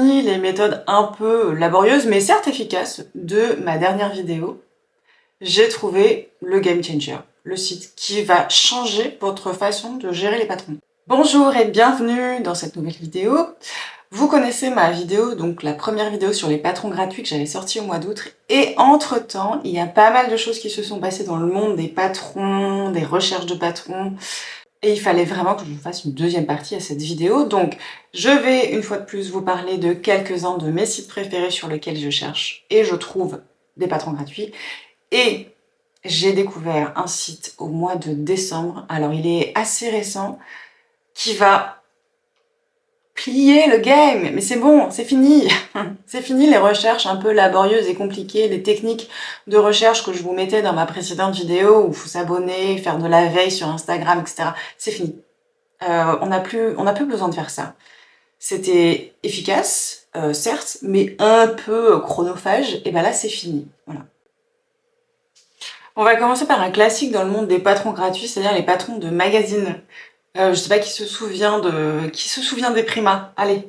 Les méthodes un peu laborieuses, mais certes efficaces, de ma dernière vidéo, j'ai trouvé le game changer, le site qui va changer votre façon de gérer les patrons. Bonjour et bienvenue dans cette nouvelle vidéo. Vous connaissez ma vidéo, donc la première vidéo sur les patrons gratuits que j'avais sorti au mois d'août. Et entre-temps, il y a pas mal de choses qui se sont passées dans le monde des patrons, des recherches de patrons. Et il fallait vraiment que je vous fasse une deuxième partie à cette vidéo. Donc, je vais une fois de plus vous parler de quelques-uns de mes sites préférés sur lesquels je cherche et je trouve des patrons gratuits. Et j'ai découvert un site au mois de décembre, alors il est assez récent, qui va plier le game. Mais c'est bon, c'est fini. C'est fini les recherches un peu laborieuses et compliquées, les techniques de recherche que je vous mettais dans ma précédente vidéo où il faut s'abonner, faire de la veille sur Instagram, etc. C'est fini. On n'a plus besoin de faire ça. C'était efficace, certes, mais un peu chronophage, et ben là c'est fini. Voilà. On va commencer par un classique dans le monde des patrons gratuits, c'est-à-dire les patrons de magazines. Je sais pas qui se souvient des Prima. Allez,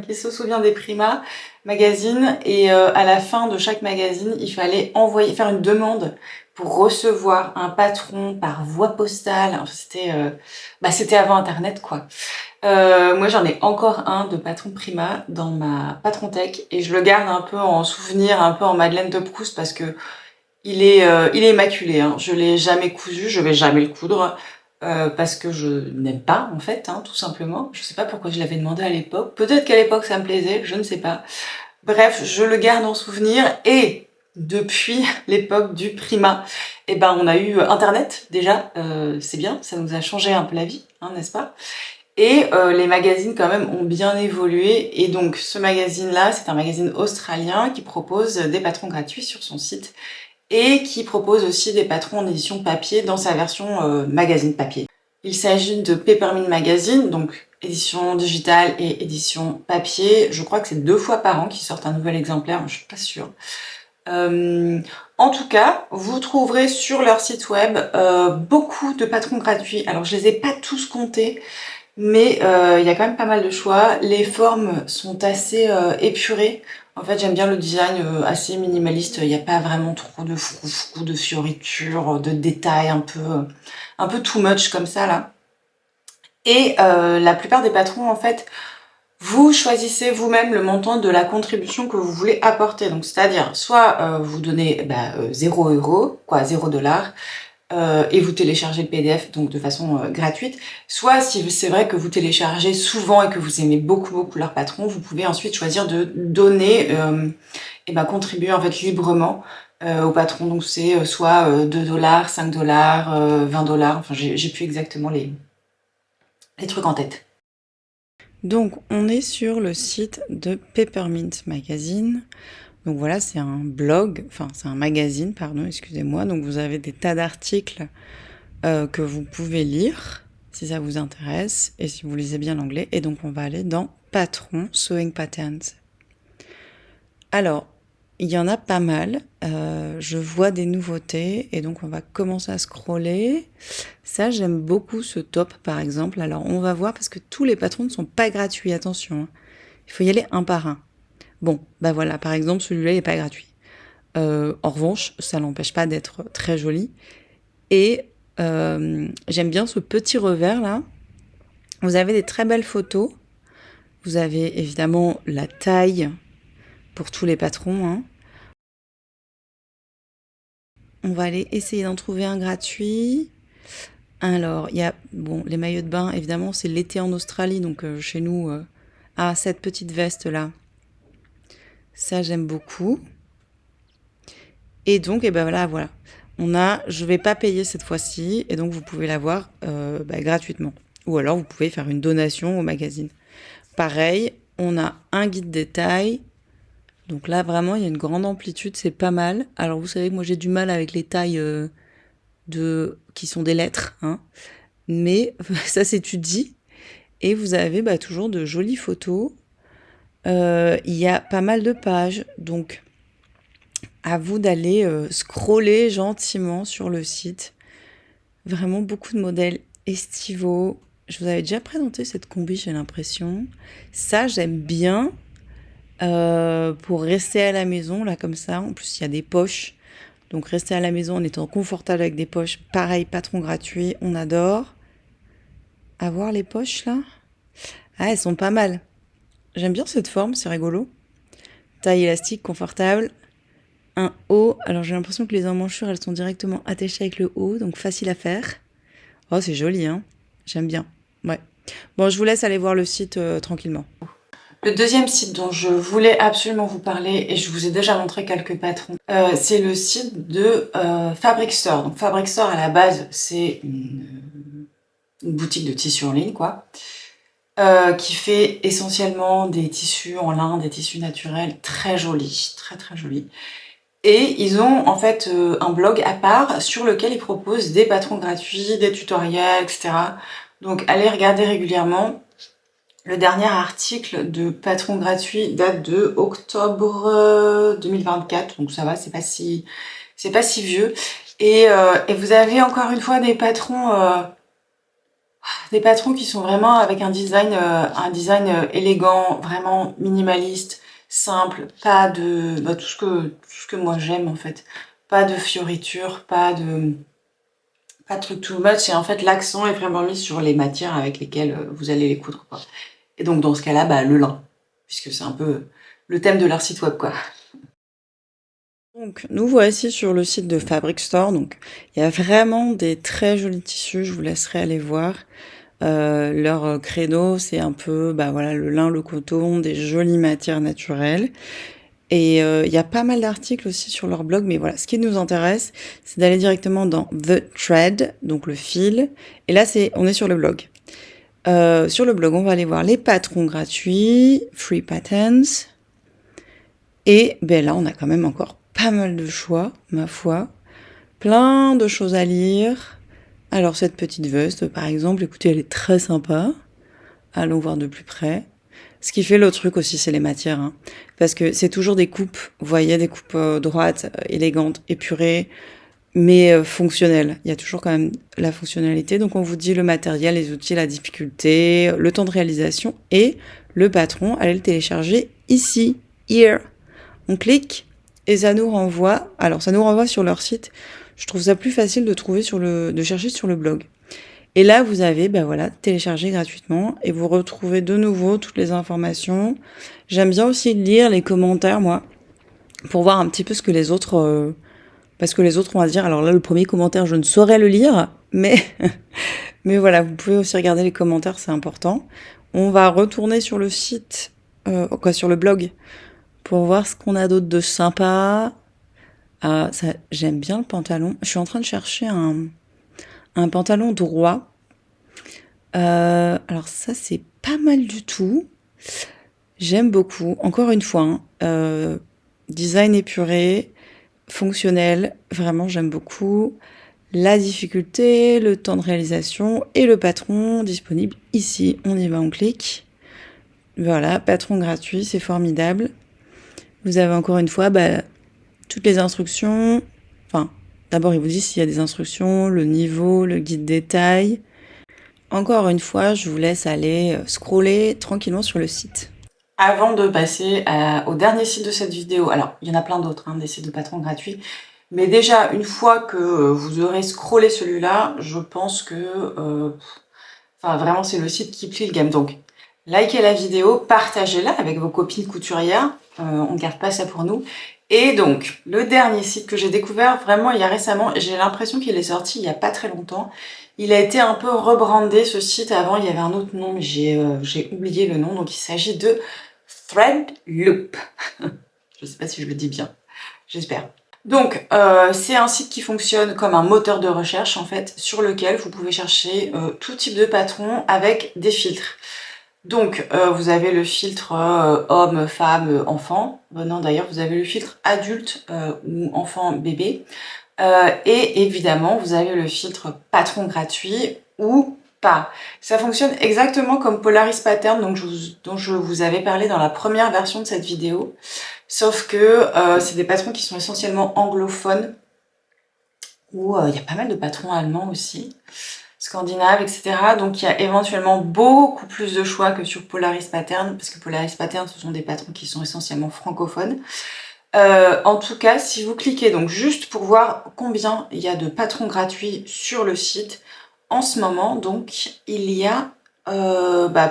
qui se souvient des Prima magazines. Et à la fin de chaque magazine, il fallait faire une demande pour recevoir un patron par voie postale. C'était avant Internet, quoi. Moi, j'en ai encore un de patron Prima dans ma Patrontech et je le garde un peu en souvenir, un peu en Madeleine de Proust parce que il est immaculé. Hein. Je l'ai jamais cousu, je vais jamais le coudre. Parce que je n'aime pas en fait, hein, tout simplement. Je sais pas pourquoi je l'avais demandé à l'époque. Peut-être qu'à l'époque ça me plaisait, je ne sais pas. Bref, je le garde en souvenir et depuis l'époque du Prima, eh ben on a eu Internet déjà, c'est bien, ça nous a changé un peu la vie, hein, n'est-ce pas? Et les magazines quand même ont bien évolué et donc ce magazine-là, c'est un magazine australien qui propose des patrons gratuits sur son site et qui propose aussi des patrons en édition papier dans sa version magazine papier. Il s'agit de Peppermint Magazine, donc édition digitale et édition papier. Je crois que c'est 2 fois par an qu'ils sortent un nouvel exemplaire, je suis pas sûre. En tout cas, vous trouverez sur leur site web beaucoup de patrons gratuits. Alors je les ai pas tous comptés, mais il y a quand même pas mal de choix. Les formes sont assez épurées. En fait, j'aime bien le design assez minimaliste. Il n'y a pas vraiment trop de froufrou, de fioritures, de détails un peu too much comme ça là. Et la plupart des patrons, en fait, vous choisissez vous-même le montant de la contribution que vous voulez apporter. Donc, c'est-à-dire, soit vous donnez 0 €, quoi, 0 $, et vous téléchargez le PDF donc de façon gratuite. Soit si c'est vrai que vous téléchargez souvent et que vous aimez beaucoup leur patron, vous pouvez ensuite choisir de donner et contribuer en fait librement au patron. Donc c'est soit 2 $, 5 $, 20 $, enfin j'ai plus exactement les trucs en tête. Donc on est sur le site de Peppermint Magazine. Donc voilà, c'est un blog, enfin c'est un magazine, pardon, excusez-moi. Donc vous avez des tas d'articles que vous pouvez lire si ça vous intéresse et si vous lisez bien l'anglais. Et donc on va aller dans Patron Sewing Patterns. Alors, il y en a pas mal. Je vois des nouveautés et donc on va commencer à scroller. Ça, j'aime beaucoup ce top par exemple. Alors on va voir parce que tous les patrons ne sont pas gratuits, attention. Hein. Il faut y aller un par un. Bon, bah voilà, par exemple celui-là il n'est pas gratuit. En revanche, ça n'empêche pas d'être très joli. Et j'aime bien ce petit revers là. Vous avez des très belles photos. Vous avez évidemment la taille pour tous les patrons. Hein. On va aller essayer d'en trouver un gratuit. Alors, il y a les maillots de bain, évidemment, c'est l'été en Australie, donc chez nous, cette petite veste là, ça j'aime beaucoup. Et donc, voilà. Je vais pas payer cette fois-ci, et donc vous pouvez l'avoir gratuitement. Ou alors vous pouvez faire une donation au magazine. Pareil, on a un guide détail. Donc là, vraiment, il y a une grande amplitude, c'est pas mal. Alors vous savez que moi j'ai du mal avec les tailles qui sont des lettres, hein. Mais ça s'étudie. Et vous avez toujours de jolies photos. Il y a pas mal de pages, donc à vous d'aller scroller gentiment sur le site. Vraiment beaucoup de modèles estivaux. Je vous avais déjà présenté cette combi, j'ai l'impression. Ça, j'aime bien. pour rester à la maison, là, comme ça. En plus, il y a des poches. Donc, rester à la maison en étant confortable avec des poches. Pareil, patron gratuit, on adore. À voir les poches, là. Ah, elles sont pas mal. J'aime bien cette forme, c'est rigolo. Taille élastique, confortable. Un haut. Alors, j'ai l'impression que les emmanchures, elles sont directement attachées avec le haut, donc facile à faire. Oh, c'est joli, hein. J'aime bien. Ouais. Bon, je vous laisse aller voir le site tranquillement. Le deuxième site dont je voulais absolument vous parler, et je vous ai déjà montré quelques patrons, c'est le site de Fabric Store. Donc Fabric Store, à la base, c'est une boutique de tissus en ligne, quoi, qui fait essentiellement des tissus en lin, des tissus naturels très jolis, très très jolis. Et ils ont en fait un blog à part sur lequel ils proposent des patrons gratuits, des tutoriels, etc. Donc allez regarder régulièrement. Le dernier article de patron gratuit date de octobre 2024, donc ça va, c'est pas si vieux. Et vous avez encore une fois des patrons qui sont vraiment avec un design élégant, vraiment minimaliste, simple, pas de tout ce que moi j'aime en fait, pas de fioritures, pas de trucs too much. Et en fait l'accent est vraiment mis sur les matières avec lesquelles vous allez les coudre, quoi. Et donc dans ce cas-là, bah, le lin, puisque c'est un peu le thème de leur site web, quoi. Donc, nous voici sur le site de Fabric Store. Donc, il y a vraiment des très jolis tissus. Je vous laisserai aller voir. Leur créneau, c'est un peu, bah voilà, le lin, le coton, des jolies matières naturelles. Et il y a pas mal d'articles aussi sur leur blog, mais voilà, ce qui nous intéresse, c'est d'aller directement dans The Thread, donc le fil. Et là, on est sur le blog. Sur le blog, on va aller voir les patrons gratuits, free patterns. Et ben là, on a quand même encore pas mal de choix, ma foi. Plein de choses à lire. Alors cette petite veste, par exemple, écoutez, elle est très sympa. Allons voir de plus près. Ce qui fait le truc aussi, c'est les matières. Hein. Parce que c'est toujours des coupes, vous voyez, des coupes droites, élégantes, épurées, mais fonctionnelles. Il y a toujours quand même la fonctionnalité. Donc on vous dit le matériel, les outils, la difficulté, le temps de réalisation et le patron. Allez le télécharger ici, here. On clique et ça nous renvoie. Alors ça nous renvoie sur leur site. Je trouve ça plus facile de chercher sur le blog. Et là, vous avez, ben voilà, téléchargé gratuitement et vous retrouvez de nouveau toutes les informations. J'aime bien aussi lire les commentaires, moi, pour voir un petit peu ce que les autres, parce que les autres ont à dire. Alors là, le premier commentaire, je ne saurais le lire, mais, mais voilà, vous pouvez aussi regarder les commentaires, c'est important. On va retourner sur le site, sur le blog, pour voir ce qu'on a d'autre de sympa. Ah, ça, j'aime bien le pantalon. Je suis en train de chercher un pantalon droit. Alors ça, c'est pas mal du tout. J'aime beaucoup. Encore une fois, hein, design épuré, fonctionnel. Vraiment, j'aime beaucoup. La difficulté, le temps de réalisation et le patron disponible ici. On y va, on clique. Voilà, patron gratuit, c'est formidable. Vous avez encore une fois toutes les instructions. Enfin, d'abord, il vous dit s'il y a des instructions, le niveau, le guide détail. Encore une fois, je vous laisse aller scroller tranquillement sur le site. Avant de passer au dernier site de cette vidéo, alors il y en a plein d'autres, hein, des sites de patrons gratuits, mais déjà une fois que vous aurez scrollé celui-là, je pense que vraiment c'est le site qui plie le game. Donc likez la vidéo, partagez-la avec vos copines couturières, on ne garde pas ça pour nous. Et donc le dernier site que j'ai découvert vraiment il y a récemment, j'ai l'impression qu'il est sorti il n'y a pas très longtemps. Il a été un peu rebrandé ce site. Avant il y avait un autre nom mais j'ai oublié le nom. Donc il s'agit de Threadloop. Je ne sais pas si je le dis bien, j'espère. Donc, c'est un site qui fonctionne comme un moteur de recherche, en fait, sur lequel vous pouvez chercher tout type de patron avec des filtres. Donc, vous avez le filtre homme, femme, enfant. Non, d'ailleurs, vous avez le filtre adulte ou enfant, bébé. Et évidemment, vous avez le filtre patron gratuit ou pas. Ça fonctionne exactement comme Polaris Pattern dont je vous avais parlé dans la première version de cette vidéo. Sauf que c'est des patrons qui sont essentiellement anglophones, ou il y a pas mal de patrons allemands aussi. scandinaves, etc. Donc il y a éventuellement beaucoup plus de choix que sur Polaris Pattern, parce que Polaris Pattern, ce sont des patrons qui sont essentiellement francophones. En tout cas, si vous cliquez, donc juste pour voir combien il y a de patrons gratuits sur le site, en ce moment, donc, il y a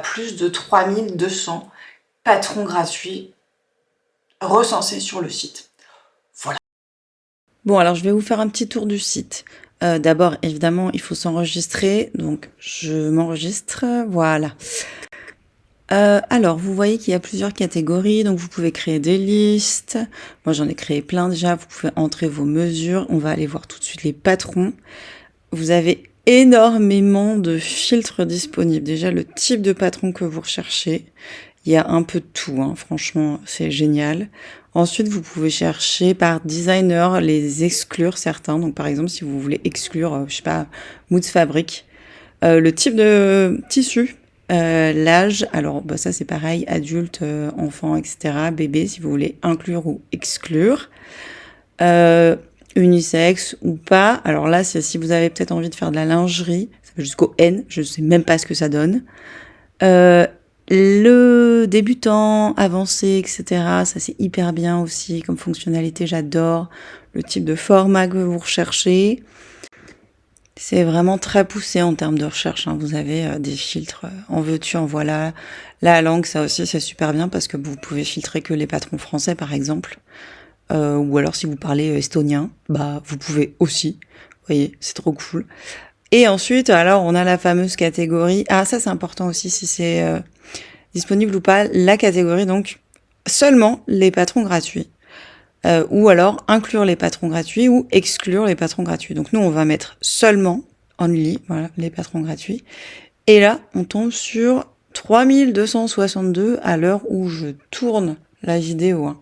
plus de 3200 patrons gratuits recensés sur le site. Voilà. Bon, alors je vais vous faire un petit tour du site. D'abord, évidemment, il faut s'enregistrer. Donc, je m'enregistre. Voilà. Alors, vous voyez qu'il y a plusieurs catégories. Donc, vous pouvez créer des listes. Moi, j'en ai créé plein déjà. Vous pouvez entrer vos mesures. On va aller voir tout de suite les patrons. Vous avez énormément de filtres disponibles. Déjà, le type de patron que vous recherchez. Il y a un peu de tout, hein. Franchement, c'est génial. Ensuite, vous pouvez chercher par designer, les exclure certains. Donc, par exemple, si vous voulez exclure, je sais pas, Moods Fabric, le type de tissu, l'âge, alors ça c'est pareil, adulte, enfant, etc., bébé, si vous voulez inclure ou exclure, unisexe ou pas. Alors là, c'est si vous avez peut-être envie de faire de la lingerie, ça va jusqu'au N, je sais même pas ce que ça donne. Le débutant, avancé, etc., ça c'est hyper bien aussi comme fonctionnalité, j'adore. Le type de format que vous recherchez, c'est vraiment très poussé en termes de recherche, hein. Vous avez des filtres, en veux-tu, en voilà. La langue, ça aussi c'est super bien parce que vous pouvez filtrer que les patrons français par exemple. Ou alors si vous parlez estonien, vous pouvez aussi. Vous voyez, c'est trop cool. Et ensuite, alors on a la fameuse catégorie. Ah, ça c'est important aussi si c'est disponible ou pas, la catégorie, donc seulement les patrons gratuits. Ou alors inclure les patrons gratuits ou exclure les patrons gratuits. Donc nous, on va mettre seulement, only, voilà, les patrons gratuits. Et là, on tombe sur 3262 à l'heure où je tourne la vidéo, hein.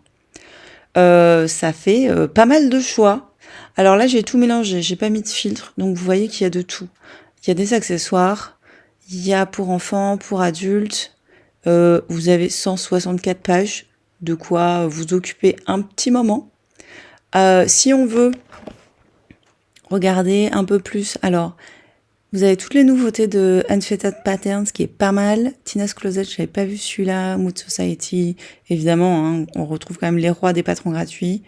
Ça fait pas mal de choix. Alors là, j'ai tout mélangé, j'ai pas mis de filtre, donc vous voyez qu'il y a de tout. Il y a des accessoires, il y a pour enfants, pour adultes. Vous avez 164 pages, de quoi vous occuper un petit moment. Si on veut regarder un peu plus, alors vous avez toutes les nouveautés de Unfettered Patterns, qui est pas mal. Tina's Closet, j'avais pas vu celui-là. Mood Society, évidemment, hein, on retrouve quand même les rois des patrons gratuits.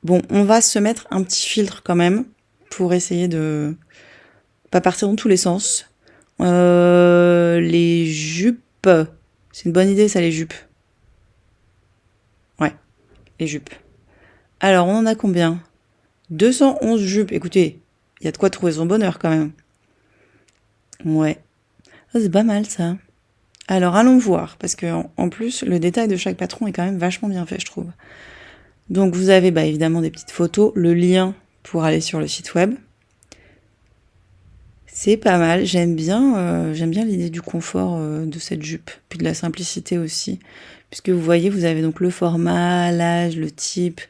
Bon, on va se mettre un petit filtre quand même pour essayer de pas partir dans tous les sens. Les jupes, c'est une bonne idée ça, les jupes. Ouais, les jupes. Alors, on en a combien? 211 jupes. Écoutez, il y a de quoi trouver son bonheur quand même. Ouais. Ah, c'est pas mal ça. Alors, allons voir, parce que en plus, le détail de chaque patron est quand même vachement bien fait, je trouve. Donc, vous avez évidemment des petites photos, le lien pour aller sur le site web. C'est pas mal, j'aime bien l'idée du confort de cette jupe, puis de la simplicité aussi, puisque vous voyez, vous avez donc le format, l'âge, le type,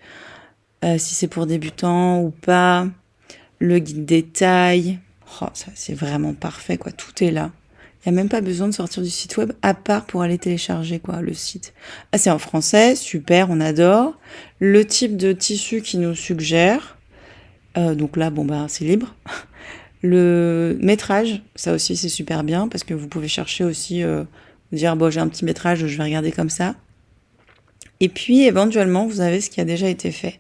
si c'est pour débutants ou pas, le guide des tailles. Oh, ça c'est vraiment parfait, quoi, tout est là. Il n'y a même pas besoin de sortir du site web, à part pour aller télécharger le site. Ah, c'est en français, super, on adore. Le type de tissu qui nous suggère, donc là, c'est libre. Le métrage, ça aussi c'est super bien parce que vous pouvez chercher aussi, dire j'ai un petit métrage, je vais regarder comme ça. Et puis éventuellement vous avez ce qui a déjà été fait.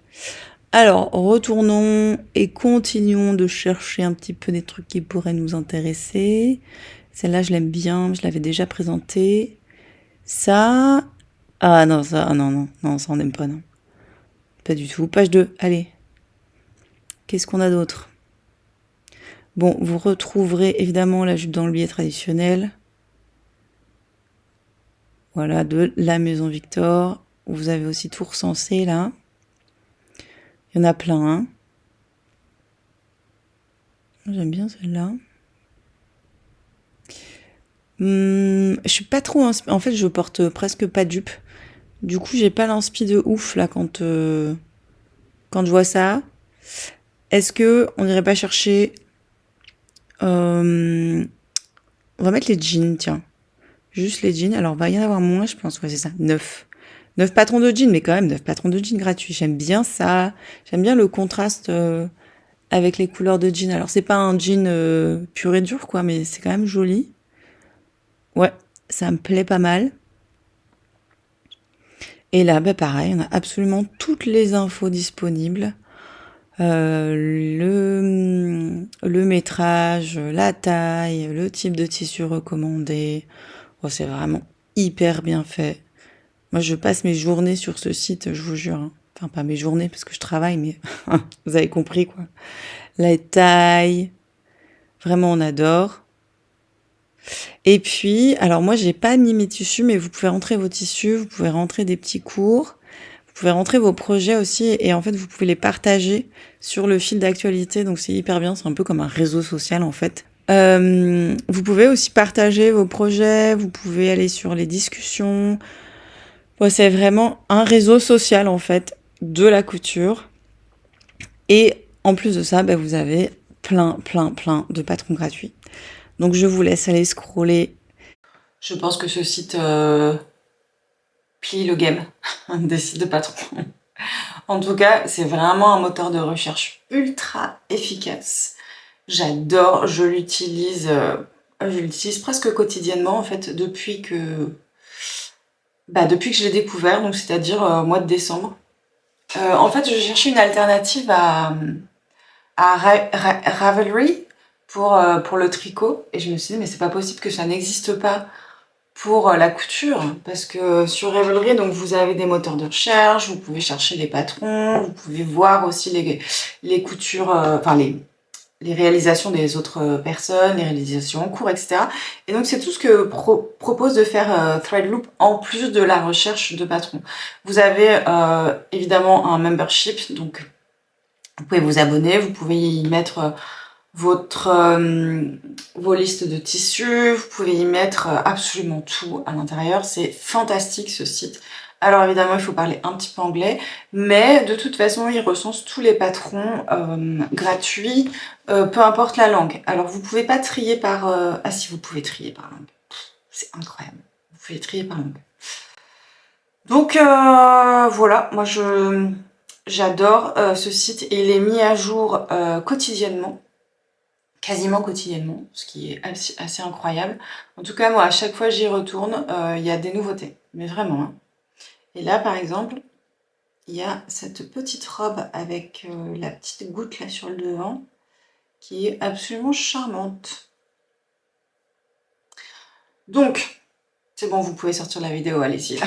Alors retournons et continuons de chercher un petit peu des trucs qui pourraient nous intéresser. Celle-là je l'aime bien, je l'avais déjà présentée. Ça, non, ça on n'aime pas, non. Pas du tout. Page 2, allez. Qu'est-ce qu'on a d'autre ? Bon, vous retrouverez évidemment la jupe d'enlevier traditionnelle. Voilà, de la Maison Victor. Vous avez aussi tout recensé là. Il y en a plein, hein. J'aime bien celle-là. Je suis pas trop... En fait, je porte presque pas de jupe. Du coup, j'ai pas l'inspi de ouf là quand je vois ça. Est-ce que on irait pas chercher... on va mettre les jeans, tiens. Juste les jeans. Alors, il va y en avoir moins, je pense. Ouais, c'est ça. 9 patrons de jeans, mais quand même 9 patrons de jeans gratuits. J'aime bien ça. J'aime bien le contraste avec les couleurs de jean. Alors c'est pas un jean pur et dur quoi, mais c'est quand même joli. Ouais, ça me plaît pas mal. Et là, bah pareil, on a absolument toutes les infos disponibles. Le métrage, la taille, le type de tissu recommandé. Oh, c'est vraiment hyper bien fait. Moi, je passe mes journées sur ce site, je vous jure, hein. Enfin, pas mes journées parce que je travaille, mais vous avez compris quoi. La taille, vraiment on adore. Et puis, alors moi j'ai pas mis mes tissus, mais vous pouvez rentrer vos tissus, vous pouvez rentrer des petits cours, vous pouvez rentrer vos projets aussi, et en fait vous pouvez les partager sur le fil d'actualité, donc c'est hyper bien, c'est un peu comme un réseau social en fait. Vous pouvez aussi partager vos projets, vous pouvez aller sur les discussions. Bon, c'est vraiment un réseau social en fait de la couture. Et en plus de ça, bah, vous avez plein de patrons gratuits. Donc je vous laisse aller scroller. Je pense que ce site plie le game des sites de patrons. En tout cas, c'est vraiment un moteur de recherche ultra efficace. J'adore, je l'utilise presque quotidiennement en fait depuis que je l'ai découvert, donc c'est-à-dire au mois de décembre. En fait, je cherchais une alternative à Ravelry pour le tricot, et je me suis dit mais c'est pas possible que ça n'existe pas pour la couture, parce que sur Ravelry, donc vous avez des moteurs de recherche, vous pouvez chercher des patrons, vous pouvez voir aussi les coutures, enfin les réalisations des autres personnes, les réalisations en cours, etc. Et donc c'est tout ce que propose de faire Threadloop en plus de la recherche de patrons. Vous avez évidemment un membership, donc vous pouvez vous abonner, vous pouvez y mettre vos listes de tissus, vous pouvez y mettre absolument tout à l'intérieur, c'est fantastique ce site. Alors évidemment il faut parler un petit peu anglais, mais de toute façon il recense tous les patrons gratuits, peu importe la langue. Alors vous pouvez pas trier par... Ah si, vous pouvez trier par langue, c'est incroyable, vous pouvez trier par langue. Donc voilà, moi j'adore ce site et il est mis à jour quotidiennement. Quasiment quotidiennement, ce qui est assez incroyable. En tout cas, moi, à chaque fois j'y retourne, il y a des nouveautés, mais vraiment. Hein. Et là, par exemple, il y a cette petite robe avec la petite goutte là sur le devant, qui est absolument charmante. Donc, c'est bon, vous pouvez sortir la vidéo, allez-y.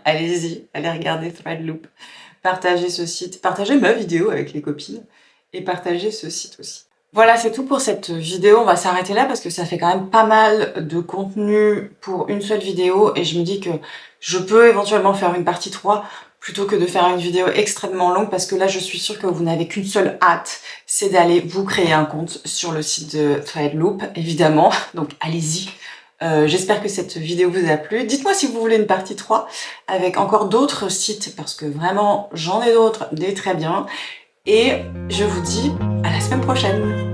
Allez-y, allez regarder Threadloop. Partagez ce site, partagez ma vidéo avec les copines, et partagez ce site aussi. Voilà, c'est tout pour cette vidéo. On va s'arrêter là parce que ça fait quand même pas mal de contenu pour une seule vidéo et je me dis que je peux éventuellement faire une partie 3 plutôt que de faire une vidéo extrêmement longue parce que là, je suis sûre que vous n'avez qu'une seule hâte, c'est d'aller vous créer un compte sur le site de Threadloop, évidemment. Donc, allez-y. J'espère que cette vidéo vous a plu. Dites-moi si vous voulez une partie 3 avec encore d'autres sites parce que vraiment, j'en ai d'autres, des très bien. Et je vous dis à la semaine prochaine.